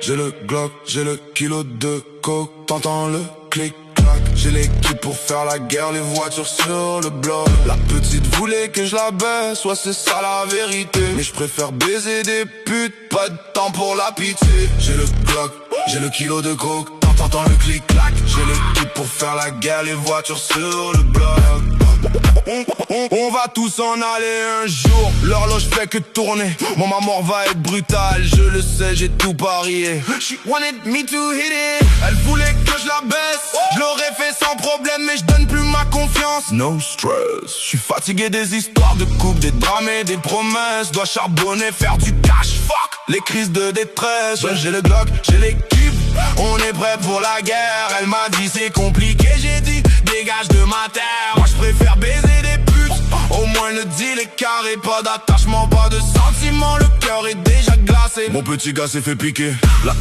J'ai le Glock, j'ai le kilo de coke, t'entends le clic-clac. J'ai l'équipe pour faire la guerre, les voitures sur le bloc. La petite voulait que je la baisse, ouais c'est ça la vérité. Mais je préfère baiser des putes, pas de temps pour la pitié. J'ai le Glock, j'ai le kilo de coke, t'entends le clic-clac. J'ai l'équipe pour faire la guerre, les voitures sur le bloc. On va tous en aller un jour, l'horloge fait que tourner. Ma mort va être brutale, je le sais, j'ai tout parié. She wanted me to hit it. Elle voulait que je la baisse, je l'aurais fait sans problème, mais je donne plus ma confiance. No stress, je suis fatigué des histoires de couple, des drames et des promesses. Dois charbonner, faire du cash, fuck les crises de détresse. Ouais, j'ai le Glock, j'ai l'équipe, on est prêt pour la guerre. Elle m'a dit c'est compliqué, j'ai dit dégage de ma terre. Moi je préfère baiser des putes, au moins le deal est carré. Pas d'attachement, pas de sentiment, le cœur est déjà glacé. Mon petit gars s'est fait piquer,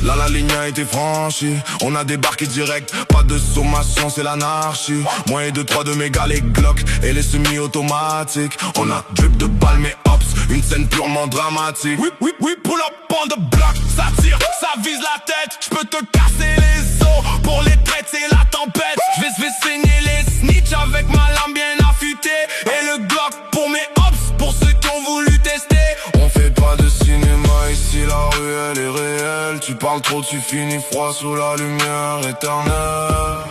la ligne a été franchie. On a débarqué direct, pas de sommation, c'est l'anarchie. Moi et 2-3 de mes gars, les Glock et les semi-automatiques. On a drip de balles mais hops, une scène purement dramatique. Oui, pull up on the block, ça tire, ça vise la tête. J'peux te casser les os, pour les traites c'est la tempête. J'vais saigner les snitch avec ma lame bien affûtée. Et le Glock pour mes hops, pour ceux qui ont voulu tester. On fait pas de cinéma ici, la rue elle est réelle. Tu parles trop, tu finis froid sous la lumière éternelle.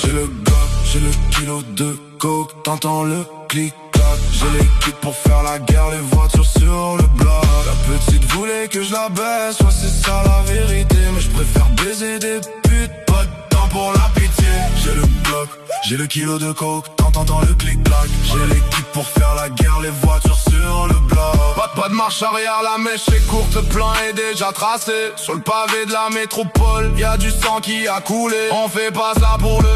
J'ai le Glock, j'ai le kilo de coke, t'entends le clic-clac. J'ai l'équipe pour faire la guerre, les voitures sur le bloc. La petite voulait que je la baisse, ouais c'est ça la vérité. Mais je préfère baiser des putes, pas de temps pour la pitié. J'ai le Glock, j'ai le kilo de coke, t'entends le clic-clac. J'ai l'équipe pour faire la guerre, les voitures sur le bloc. Pas de marche arrière, la mèche est courte, le plan est déjà tracé. Sur le pavé de la métropole, y'a du sang qui a coulé. On fait pas ça pour le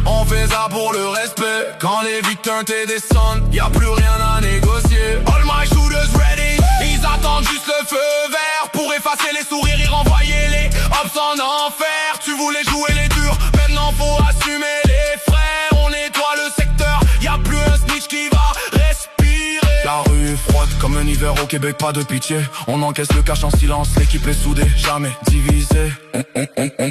on fait ça pour le respect. Quand les victimes te descendent, y'a plus rien à négocier. All my shooters ready, ils attendent juste le feu vert pour effacer les sourires et renvoyer les hops en enfer. Tu voulais jouer les durs, maintenant faut assumer les frais. On nettoie le secteur, y'a plus un snitch qui va respirer. La rue est froide comme un hiver au Québec, pas de pitié. On encaisse le cash en silence, l'équipe est soudée, jamais divisée.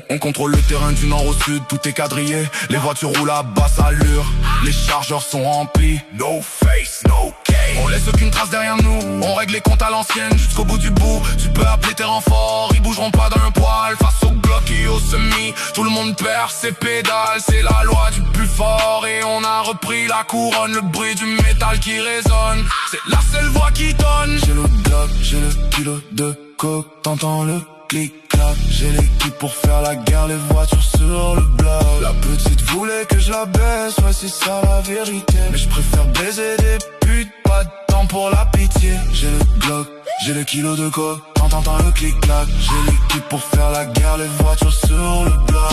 On contrôle le terrain du nord au sud, tout est quadrillé. Les voitures roulent à basse allure, les chargeurs sont remplis. No face, no case. On laisse aucune trace derrière nous, on règle les comptes à l'ancienne jusqu'au bout du bout. Tu peux appeler tes renforts, ils bougeront pas d'un poil. Face au Glock et au semi, tout le monde perd ses pédales. C'est la loi du plus fort et on a repris la couronne. Le bruit du métal qui résonne, c'est la seule voix qui donne. J'ai le Glock, j'ai le kilo de coke, t'entends le clic-clac. J'ai l'équipe pour faire la guerre, les voitures sur le bloc. La petite voulait que je la baisse, ouais c'est ça la vérité. Mais je préfère baiser des putes, pas de temps pour la pitié. J'ai le Glock, j'ai le kilo de coke, t'entends le clic-clac. J'ai l'équipe pour faire la guerre, les voitures sur le bloc.